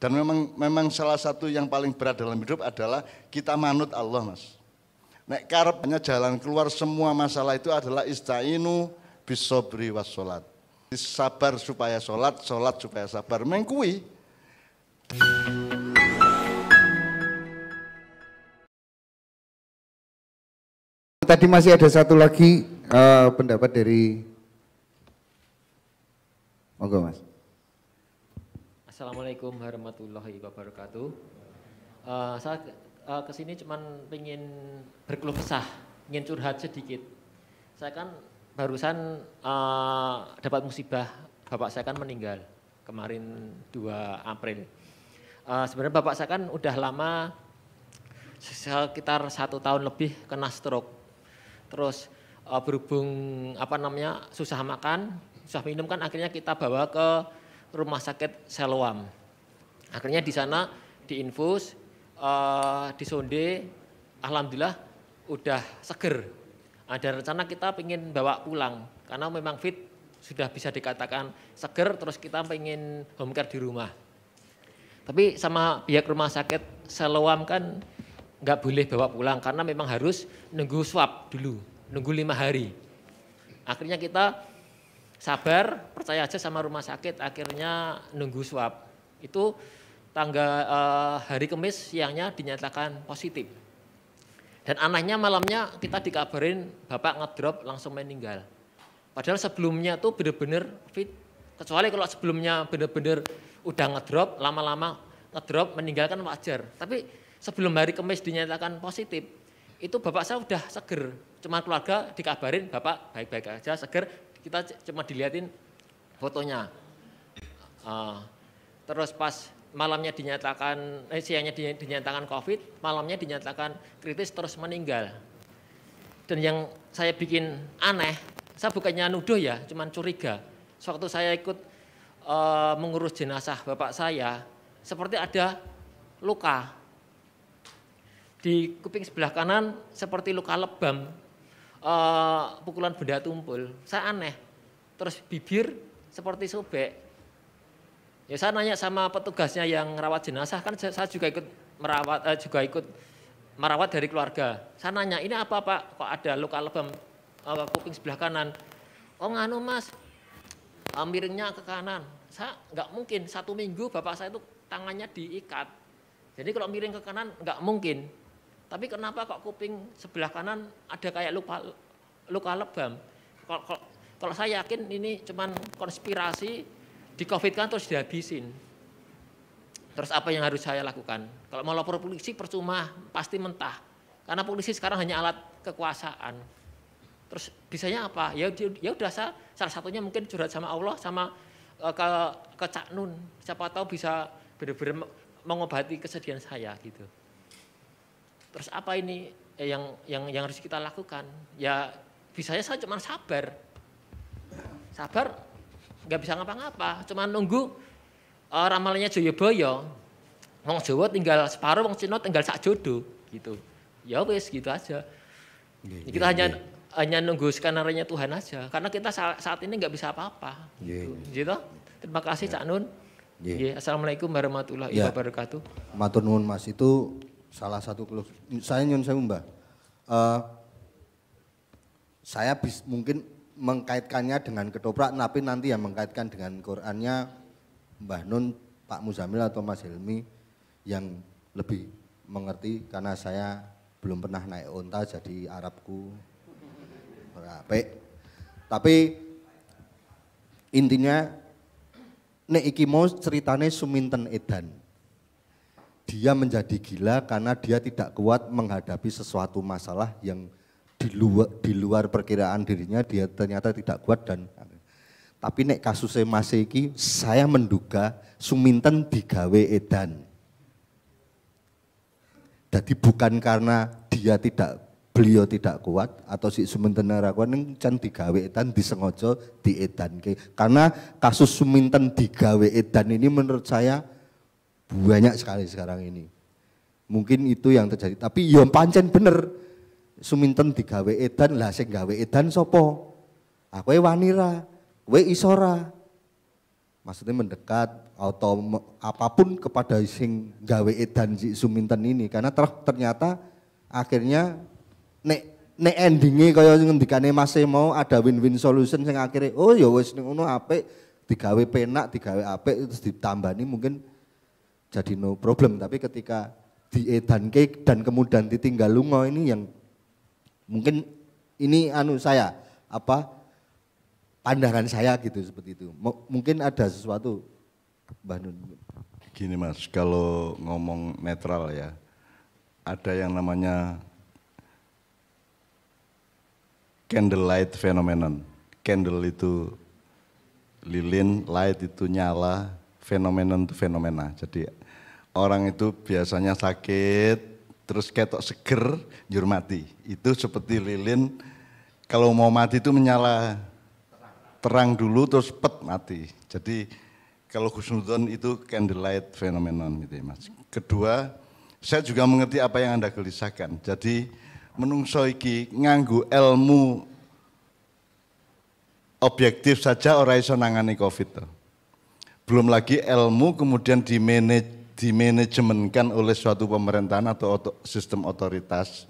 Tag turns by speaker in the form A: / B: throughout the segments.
A: Dan memang salah satu yang paling berat dalam hidup adalah kita manut Allah, Mas. Nek karepnya jalan keluar semua masalah itu adalah istainu bisobri was sholat. Sabar supaya sholat, sholat supaya sabar. Mengkui.
B: Tadi masih ada satu lagi pendapat dari monggo Mas.
C: Assalamualaikum warahmatullahi wabarakatuh. Saya kesini cuman pengen berkeluh kesah, ingin curhat sedikit. Saya kan barusan dapat musibah, bapak saya kan meninggal kemarin 2 April. Sebenarnya bapak saya kan udah lama, sekitar 1 tahun lebih kena stroke. Terus berhubung susah makan, susah minum kan akhirnya kita bawa ke rumah sakit Siloam. Akhirnya di sana diinfus, disonde, alhamdulillah udah seger. Ada rencana kita pengen bawa pulang karena memang fit, sudah bisa dikatakan seger, terus kita pengen home care di rumah. Tapi sama pihak rumah sakit Siloam kan nggak boleh bawa pulang karena memang harus nunggu swab dulu, nunggu 5 hari. Akhirnya kita sabar, percaya aja sama rumah sakit, akhirnya nunggu swab. Itu hari Kamis siangnya dinyatakan positif. Dan anehnya malamnya kita dikabarin bapak ngedrop langsung meninggal. Padahal sebelumnya tuh bener-bener fit, kecuali kalau sebelumnya bener-bener udah ngedrop, lama-lama ngedrop meninggal kan wajar. Tapi sebelum hari Kamis dinyatakan positif, itu bapak saya udah seger. Cuma keluarga dikabarin bapak baik-baik aja, seger. Kita cuma dilihatin fotonya. Terus pas malamnya dinyatakan, siangnya dinyatakan COVID, malamnya dinyatakan kritis terus meninggal. Dan yang saya bikin aneh, saya bukannya nuduh ya, cuman curiga. Sewaktu saya ikut mengurus jenazah bapak saya, seperti ada luka. Di kuping sebelah kanan seperti luka lebam, pukulan benda tumpul. Saya aneh. Terus bibir seperti sobek. Ya saya nanya sama petugasnya yang merawat jenazah, kan saya juga ikut merawat dari keluarga. Saya nanya, ini apa Pak? Kok ada luka lebam kuping sebelah kanan? Oh nganu Mas, miringnya ke kanan. Saya nggak mungkin, 1 minggu bapak saya itu tangannya diikat. Jadi kalau miring ke kanan nggak mungkin. Tapi kenapa kok kuping sebelah kanan ada kayak luka lebam? Kalau saya yakin ini cuman konspirasi, di COVID kan terus dihabisin. Terus apa yang harus saya lakukan? Kalau mau lapor polisi percuma, pasti mentah. Karena polisi sekarang hanya alat kekuasaan. Terus bisanya apa? Ya udah salah satunya mungkin curhat sama Allah, sama ke Cak Nun. Siapa tahu bisa benar-benar mengobati kesedihan saya gitu. Terus apa ini yang harus kita lakukan? Ya bisanya saya cuma sabar. Sabar nggak bisa ngapa-ngapa, cuma nunggu ramalnya Joyoboyo. Wong Jawa tinggal separuh, wong Cina tinggal sak jodoh gitu. Ya wis gitu aja. Kita hanya nunggu skenario Tuhan aja, karena kita saat ini nggak bisa apa-apa. Gitu. Terima kasih Cak Nun. Assalamualaikum warahmatullahi wabarakatuh.
B: Matur nuwun Mas, itu salah satu saya nyun sewu Mbah. Saya mungkin mengkaitkannya dengan ketoprak, tapi nanti yang mengkaitkan dengan Qurannya Mbah Nun, Pak Muzamil atau Mas Helmi yang lebih mengerti, karena saya belum pernah naik onta jadi Arabku apik. Tapi intinya nek iki mau ceritane Suminten Edan. Dia menjadi gila karena dia tidak kuat menghadapi sesuatu masalah yang di luar perkiraan dirinya, dia ternyata tidak kuat. Dan tapi nek kasusnya Mas iki saya menduga Suminten digawe edan. Jadi bukan karena beliau tidak kuat atau si Suminten ora kuat, ning can digawe edan, disengaja diedanke. Karena kasus Suminten digawe edan ini menurut saya banyak sekali sekarang ini. Mungkin itu yang terjadi, tapi ya pancen bener. Suminten digawe edan, lah sing gawe edan sapa? Kowe wani ra? Kowe iso ra? Maksudnya mendekat, atau apapun kepada sing gawe edan si Suminten ini, karena ternyata akhirnya nek endingnya kaya ngendikane Mas mau ada win-win solution sing akhirnya oh ya wis ngono apik digawe penak digawe apik terus ditambani mungkin jadi no problem, tapi ketika diedanke dan kemudian ditinggal lunga ini yang mungkin ini saya pandangan saya gitu seperti itu. Mungkin ada sesuatu Mbah Nun.
A: Gini Mas, kalau ngomong netral ya, ada yang namanya candlelight phenomenon. Candle itu lilin, light itu nyala, phenomenon itu fenomena. Jadi orang itu biasanya sakit, terus ketok seger, njur mati. Itu seperti lilin, kalau mau mati itu menyala terang dulu terus pet mati. Jadi kalau husnudzon itu candlelight phenomenon gitu ya Mas. Kedua, saya juga mengerti apa yang Anda gelisahkan. Jadi menungso iki nganggo ilmu objektif saja ora iso nangani Covid to. Belum lagi ilmu kemudian dimanajemenkan oleh suatu pemerintahan atau sistem otoritas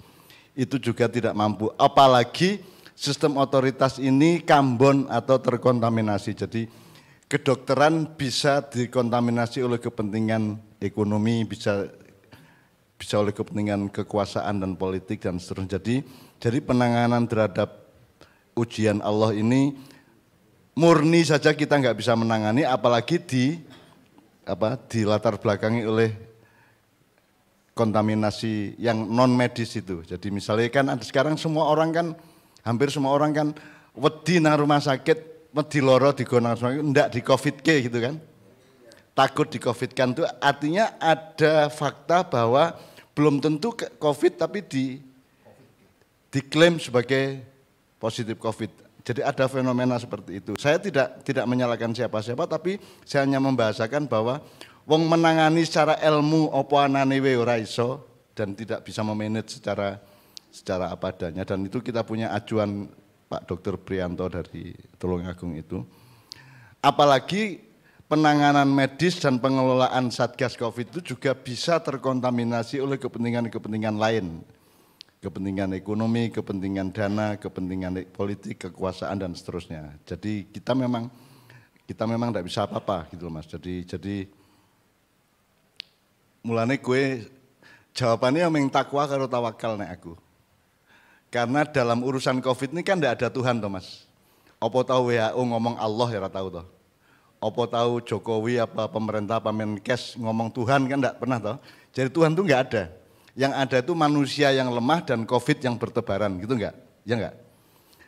A: itu juga tidak mampu. Apalagi sistem otoritas ini kambon atau terkontaminasi. Jadi kedokteran bisa dikontaminasi oleh kepentingan ekonomi, bisa oleh kepentingan kekuasaan dan politik dan seterusnya. Jadi penanganan terhadap ujian Allah ini murni saja kita nggak bisa menangani, apalagi di latar belakangi oleh kontaminasi yang non medis itu. Jadi misalnya kan sekarang semua orang kan hampir semua orang kan wedi nang rumah sakit, wedi loro digonang rumah sakit, ndak di Covid ke gitu kan. Takut di Covid kan itu artinya ada fakta bahwa belum tentu Covid tapi diklaim sebagai positif Covid. Jadi ada fenomena seperti itu. Saya tidak menyalahkan siapa-siapa, tapi saya hanya membahasakan bahwa wong menangani secara ilmu apa anane wae ora iso dan tidak bisa memanage secara apa adanya, dan itu kita punya acuan Pak Dr. Prianto dari Tulungagung itu. Apalagi penanganan medis dan pengelolaan Satgas Covid itu juga bisa terkontaminasi oleh kepentingan-kepentingan lain. Kepentingan ekonomi, kepentingan dana, kepentingan politik, kekuasaan dan seterusnya. Jadi kita memang tidak bisa apa-apa gitu loh Mas. Jadi mulane gue jawabannya yang takwa karo tawakal nek aku. Karena dalam urusan Covid ini kan tidak ada Tuhan toh Mas. Apa tahu WHO ngomong Allah ya tahu toh. Apa tahu Jokowi apa pemerintah apa Menkes ngomong Tuhan kan tidak pernah toh. Jadi Tuhan itu enggak ada. Yang ada itu manusia yang lemah dan Covid yang bertebaran gitu enggak? Ya enggak?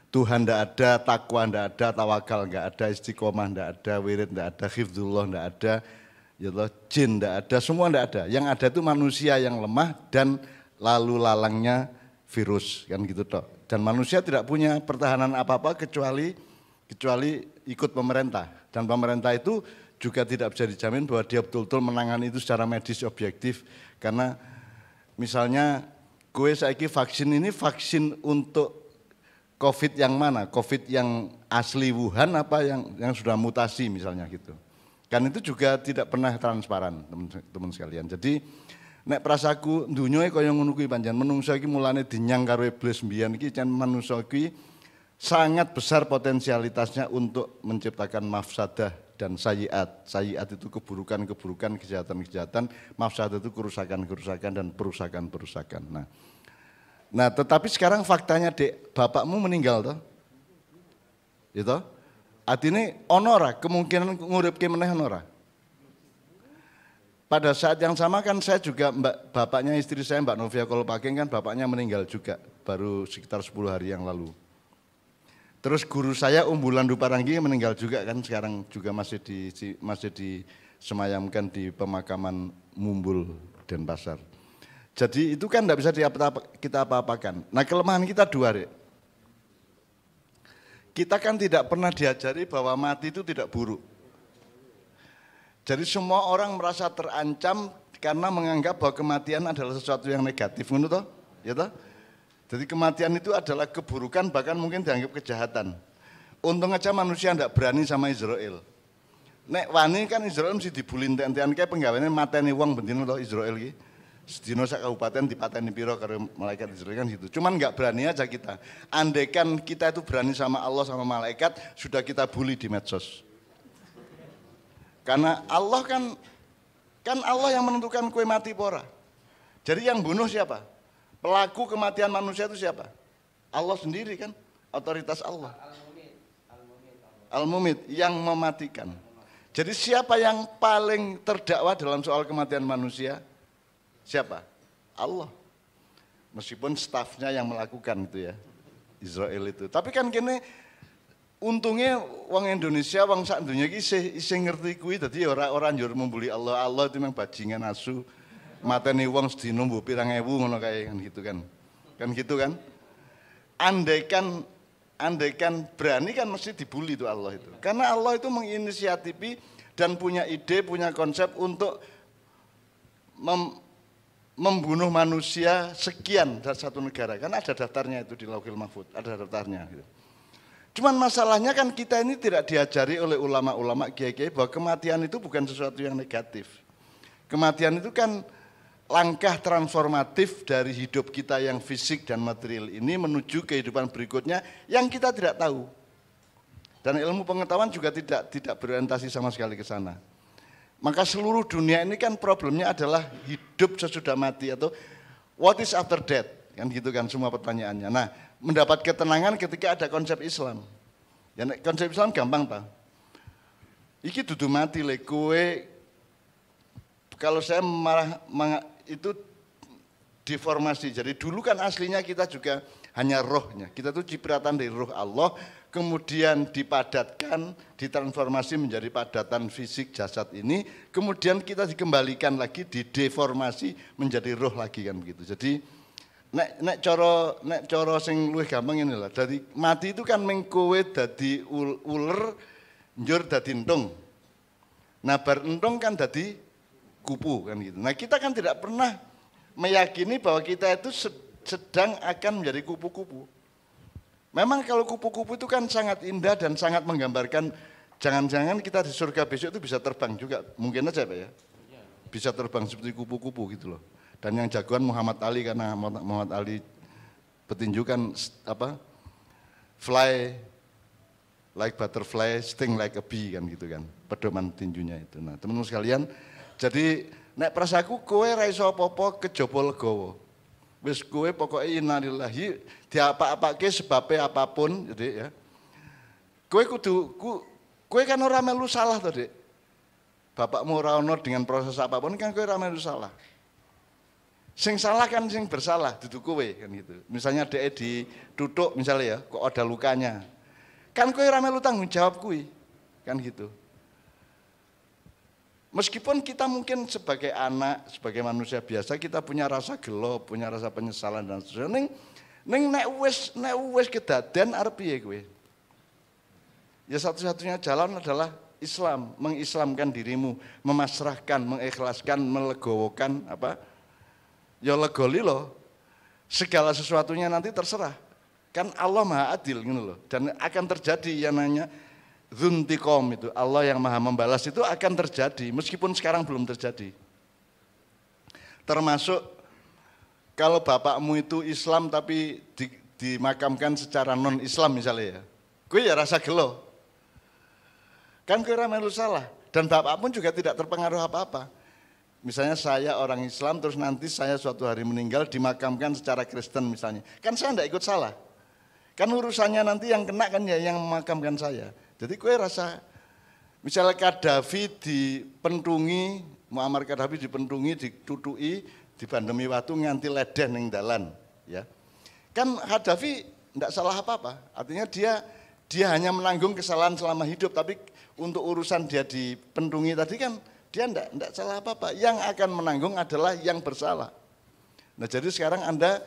A: Tuhan enggak ada, takwa enggak ada, tawakal enggak ada, istiqomah enggak ada, wirid enggak ada, hifdzullah enggak ada, ya Allah, jin enggak ada, semua enggak ada. Yang ada itu manusia yang lemah dan lalu lalangnya virus kan gitu toh. Dan manusia tidak punya pertahanan apa-apa kecuali ikut pemerintah. Dan pemerintah itu juga tidak bisa dijamin bahwa dia betul-betul menangani itu secara medis objektif. Karena misalnya gue saiki vaksin ini vaksin untuk Covid yang mana? Covid yang asli Wuhan apa yang sudah mutasi misalnya gitu. Kan itu juga tidak pernah transparan teman-teman sekalian. Jadi nek prasaku dunyoe kaya ngono kuwi pancen menungso iki mulane dinyang karo iblis mbiyen iki jan manungsa iki sangat besar potensialitasnya untuk menciptakan mafsadah dan sayiat. Sayiat itu keburukan-keburukan, kejahatan-kejahatan, mafsadah itu kerusakan-kerusakan dan perusakan-perusakan. Nah, tetapi sekarang faktanya Dek, bapakmu meninggal toh. Ya toh? Artine ono ora kemungkinan nguripke meneh ono ora? Pada saat yang sama kan saya juga bapaknya istri saya Mbak Novia Kolopaking kan bapaknya meninggal juga baru sekitar 10 hari yang lalu. Terus guru saya Umbulan Duparanggi meninggal juga kan sekarang juga masih disemayamkan di pemakaman Mumbul Denpasar. Jadi itu kan tidak bisa kita apa-apakan. Nah kelemahan kita dua Dek. Kita kan tidak pernah diajari bahwa mati itu tidak buruk. Jadi semua orang merasa terancam karena menganggap bahwa kematian adalah sesuatu yang negatif, ngono toh? Ya toh? Jadi kematian itu adalah keburukan bahkan mungkin dianggap kejahatan. Untung aja manusia tidak berani sama Israel. Nek wani kan Israel mesti dibuli entek-entekan kae penggaweane mateni wong bendino to Israel iki. Sedina sak kabupaten dipateni piro karo malaikat Israel kan gitu. Cuman enggak berani aja kita. Andaikan kita itu berani sama Allah sama malaikat, sudah kita bully di medsos. Karena Allah kan Allah yang menentukan kue mati pora. Jadi yang bunuh siapa? Pelaku kematian manusia itu siapa? Allah sendiri kan, otoritas Allah. Al-Mumit yang mematikan. Jadi siapa yang paling terdakwa dalam soal kematian manusia? Siapa? Allah. Meskipun stafnya yang melakukan itu ya, Israel itu. Tapi kan kini untungnya wong Indonesia, wong sak dunia iki isih ngerti kuwi dadi ora njur membuli Allah. Allah itu memang bajingan asu. Mateni wong sedina mbok pirang ewu ngono kae kan gitu kan. Kan gitu kan? Andaikan berani kan mesti dibully itu Allah itu. Karena Allah itu menginisiatifi dan punya ide, punya konsep untuk membunuh manusia sekian dari satu negara. Kan ada daftarnya itu di Lauhil Mahfuz, ada daftarnya gitu. Cuman masalahnya kan kita ini tidak diajari oleh ulama-ulama kiai-kiai bahwa kematian itu bukan sesuatu yang negatif. Kematian itu kan langkah transformatif dari hidup kita yang fisik dan material ini menuju kehidupan berikutnya yang kita tidak tahu. Dan ilmu pengetahuan juga tidak berorientasi sama sekali ke sana. Maka seluruh dunia ini kan problemnya adalah hidup sesudah mati atau what is after death, kan gitu kan semua pertanyaannya. Nah, mendapat ketenangan ketika ada konsep Islam. Ya, konsep Islam gampang Pak. Iki dudu mati le kowe. Kalau saya itu deformasi. Jadi dulu kan aslinya kita juga hanya rohnya. Kita tuh cipratan dari roh Allah, kemudian dipadatkan, ditransformasi menjadi padatan fisik jasad ini, kemudian kita dikembalikan lagi, dideformasi menjadi roh lagi kan begitu. Jadi nek coro sing luwih gampang ini lah. Dari mati itu kan mengkowe dadi uler, njur dadi entung. Nah bar entung kan dadi kupu kan gitu. Nah kita kan tidak pernah meyakini bahwa kita itu sedang akan menjadi kupu-kupu. Memang kalau kupu-kupu itu kan sangat indah dan sangat menggambarkan jangan-jangan kita di surga besok itu bisa terbang juga. Mungkin aja Pak ya. Bisa terbang seperti kupu-kupu gitu loh. Dan yang jagoan Muhammad Ali karena Muhammad Ali petinjukan apa? Fly like butterfly, sting like a bee kan gitu kan. Pedoman tinjunya itu. Nah, teman-teman sekalian, jadi nek prasaku kowe ra iso apa-apa kejaba legawa. Wis kowe pokoke innalillahi diapa-apake sebabe apapun, jadi ya. Kowe kan ora melu salah to, Dik. Bapakmu ora ono dengan proses apapun kan kowe ora melu salah. Sing salah kan sing bersalah, dudu kowe kan gitu. Misalnya dhek dituthuk misalnya ya, kok ada lukanya. Kan kowe ora melu tanggung jawab kuwi. Kan gitu. Meskipun kita mungkin sebagai anak, sebagai manusia biasa kita punya rasa gelo, punya rasa penyesalan dan seterusnya. Ning nek wis kedaden arep piye kowe? Ya satu-satunya jalan adalah Islam, mengislamkan dirimu, memasrahkan, mengikhlaskan, melegowokan apa? Ya legoli loh. Segala sesuatunya nanti terserah. Kan Allah Maha Adil gitu loh. Dan akan terjadi yang namanya Dzuntiqom itu, Allah yang Maha membalas itu akan terjadi meskipun sekarang belum terjadi. Termasuk kalau bapakmu itu Islam tapi dimakamkan secara non Islam misalnya ya. Gue ya rasa gelo. Kan gue melu salah dan bapak pun juga tidak terpengaruh apa-apa. Misalnya saya orang Islam terus nanti saya suatu hari meninggal dimakamkan secara Kristen misalnya. Kan saya tidak ikut salah. Kan urusannya nanti yang kena kan ya yang memakamkan saya. Jadi kue rasa, misalnya Qaddafi dipentungi, Muammar Qaddafi dipentungi, ditutui, dibandemi watu nganti ledeh ning dalan, ya. Kan Qaddafi tidak salah apa-apa, artinya dia hanya menanggung kesalahan selama hidup, tapi untuk urusan dia dipentungi tadi kan dia tidak salah apa-apa. Yang akan menanggung adalah yang bersalah. Nah jadi sekarang Anda,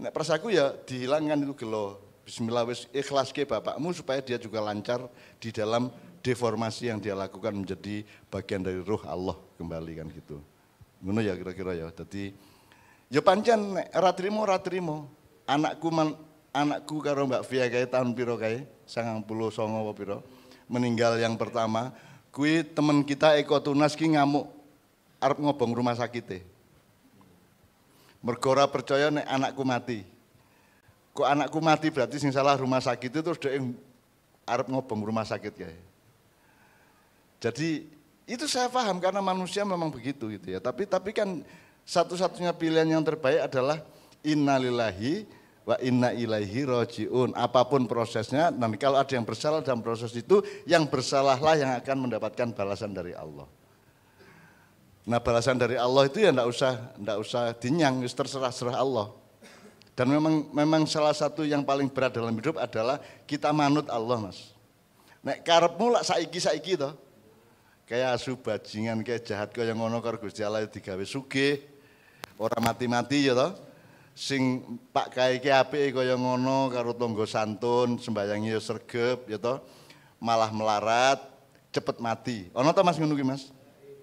A: nek prasaku ya dihilangkan itu gelo. Bismillah wis ikhlas ke bapakmu supaya dia juga lancar di dalam deformasi yang dia lakukan menjadi bagian dari ruh Allah kembali kan gitu. Ngono ya kira-kira ya. Jadi ya pancen ora trimo. Anakku karo Mbak Via kae tahun piro kae? 99 apa piro? Meninggal yang pertama, Kui temen kita Eko Tunas ki ngamuk arep ngobong rumah sakit. Mergo ora percaya nek anakku mati. Kok anakku mati berarti sing salah rumah sakit itu terus dhek arep ngobong rumah sakit kae. Jadi itu saya paham karena manusia memang begitu gitu ya. Tapi kan satu-satunya pilihan yang terbaik adalah innalillahi wa inna ilaihi rajiun. Apapun prosesnya, nanti kalau ada yang bersalah dalam proses itu, yang bersalahlah yang akan mendapatkan balasan dari Allah. Nah, balasan dari Allah itu ya enggak usah dinyang, terserah Allah. Dan memang salah satu yang paling berat dalam hidup adalah kita manut Allah, Mas. Nek karepmu lak saiki to. Kayak asu bajingan kayak jahat kaya ngono karo Gusti Allah digawe sugih. Ora mati-mati ya to. Sing Pak Kiai ki apike kaya ngono karo tangga santun, sembayange ya sregep ya to. Malah melarat, cepet mati. Ono to Mas ngono ki Mas?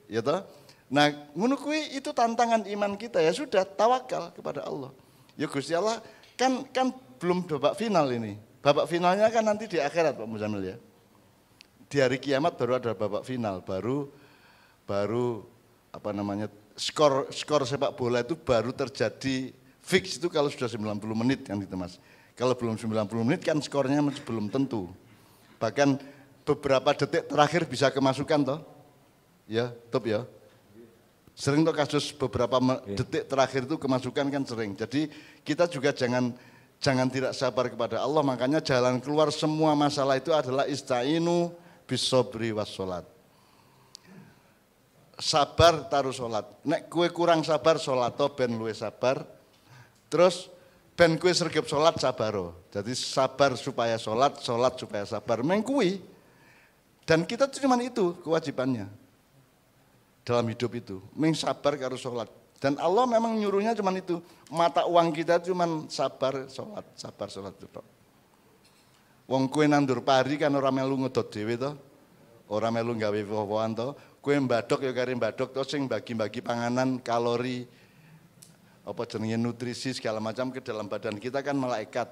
A: Ya to. Nah, ngono kuwi itu tantangan iman kita ya sudah tawakal kepada Allah. Ya Gusti Allah kan belum babak final ini. Babak finalnya kan nanti di akhirat Pak Muzamil ya. Di hari kiamat baru ada babak final, baru apa namanya skor sepak bola itu baru terjadi fix itu kalau sudah 90 menit kan gitu Mas. Kalau belum 90 menit kan skornya masih belum tentu. Bahkan beberapa detik terakhir bisa kemasukan toh. Ya, top ya. Sering tuh kasus beberapa detik terakhir itu kemasukan kan sering. Jadi kita juga jangan tidak sabar kepada Allah. Makanya jalan keluar semua masalah itu adalah ista'inu bisobri wassolat. Sabar taruh sholat. Nek kue kurang sabar sholat to ben luwe sabar. Terus ben kue sregep sholat sabaro. Jadi sabar supaya sholat supaya sabar. Mengkui. Dan kita cuma itu kewajibannya. Dalam hidup itu, sabar karo sholat. Dan Allah memang nyuruhnya cuma itu. Mata uang kita cuma sabar sholat itu. Wong kue nandur pari kan orang melu ngedot dewe to. Orang melu gawe wowoan to. Kue mbadok ya kari mbadok to sing bagi-bagi panganan, kalori, apa jenenge nutrisi segala macam ke dalam badan kita kan malaikat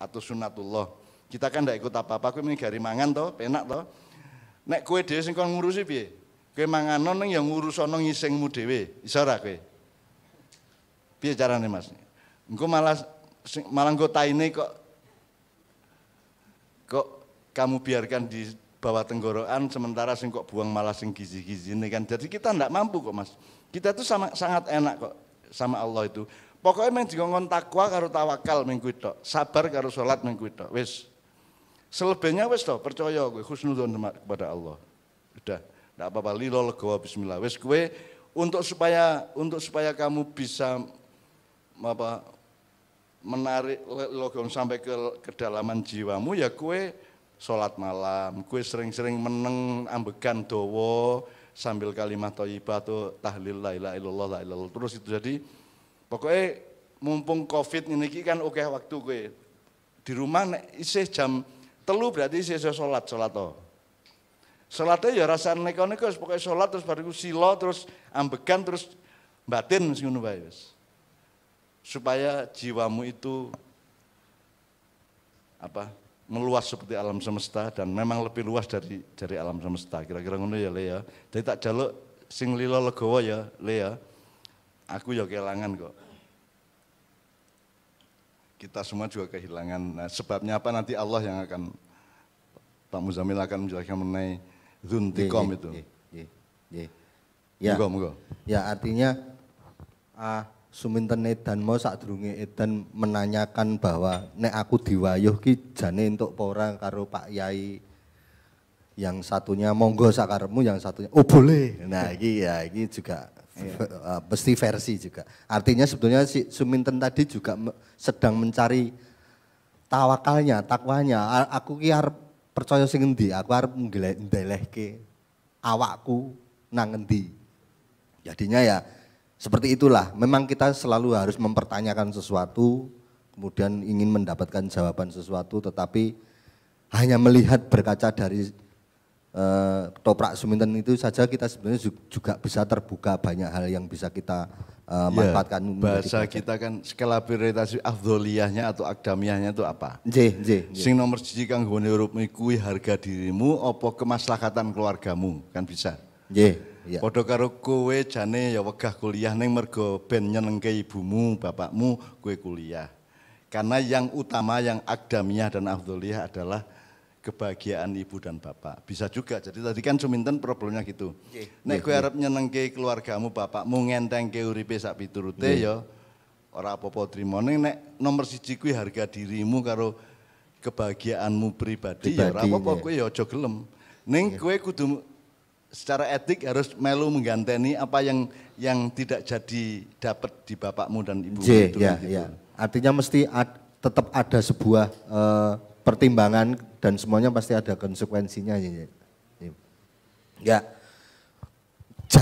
A: atau sunatullah. Kita kan ndak ikut apa-apa, kue mending gari mangan to, penak to. Nek kue dhewe sing kon ngurusi piye? Kowe manganon ning ya ngurusono ngisingmu dhewe. Iso ora kowe? Piye carane Mas? Engko malah engko taine kok kamu biarkan di bawah tenggorokan sementara sing kok buang malah sing gizi-gizine kan. Jadi kita ndak mampu kok Mas. Kita tuh sangat enak kok sama Allah itu. Pokoknya mung dikongkon takwa karo tawakal ming kuwi tok. Sabar karo salat ming kuwi tok. Wis. Selebihnya wis to, percaya kowe husnudzon kepada Allah. Udah. Tidak apa-apa, lilo legowo bismillah. Wes kue untuk supaya kamu bisa menarik logon sampai ke kedalaman jiwamu ya kue sholat malam, kue sering-sering meneng ambegan dowo sambil kalimat thayyibah atau tahlil la ilaha illallah la ilallah terus itu. Jadi pokoknya mumpung Covid ini kan oke waktu kue di rumah isih jam 3 berarti isih sholat to. Sholatnya ya rasa neko-neko, pokoknya sholat terus bariku silo, terus ambegan, terus batin ngono wae wis. Supaya jiwamu itu meluas seperti alam semesta dan memang lebih luas dari alam semesta. Kira-kira ngono ya Le ya. Jadi tak jaluk sing lilo legowo ya Le ya. Aku ya kehilangan kok. Kita semua juga kehilangan. Nah, sebabnya apa nanti Allah yang akan Pak Muzamil akan menjelaskan mengenai Zuntikom itu.
B: Ya.
A: Moga.
B: Ya artinya suminten edan mau sadurunge edan menanyakan bahwa nek aku diwayuh ki jane entuk apa ora karo Pak Yai. Yang satunya monggo sakarepmu, yang satunya oh boleh. Nah, ini juga pasti versi juga. Artinya sebetulnya si Suminten tadi juga sedang mencari tawakalnya, takwanya. Aku ki arep percaya sing endi? Aku arep ndelehke awakku nang endi. Jadinya ya seperti itulah. Memang kita selalu harus mempertanyakan sesuatu, kemudian ingin mendapatkan jawaban sesuatu, tetapi hanya melihat berkaca dari Toprak Suminten itu saja kita sebenarnya juga bisa terbuka banyak hal yang bisa kita manfaatkanmu menjadi
A: bahasa
B: pelajar.
A: kita kan skalabilitas afdholiyahnya atau akdamiyahnya itu apa?
B: Nggih.
A: Sing nomor 1 kang nggone uripmu kuwi harga dirimu apa kemaslahatan keluargamu kan bisa.
B: Nggih, iya.
A: Padha karo kowe jane ya wegah kuliah ning mergo ben nyenengke ibumu, bapakmu, kowe kuliah. Karena yang utama yang akdamiyah dan afdholiyah adalah kebahagiaan ibu dan bapak. Bisa juga. Jadi tadi kan Suminten problemnya gitu. Nek kowe arep nyenengke keluargamu, bapakmu, ngentengke uripe sak piturute ya ora apa-apa trimo. Ning nek nomor 1 kuwi harga dirimu karo kebahagiaanmu pribadi ya ora apa-apa kowe ya aja gelem. Ning kowe kudu secara etik harus melu mengganteni apa yang tidak jadi dapat di bapakmu dan ibumu itu.
B: Ya. Artinya mesti tetap ada sebuah pertimbangan dan semuanya pasti ada konsekuensinya. Ya. Jadi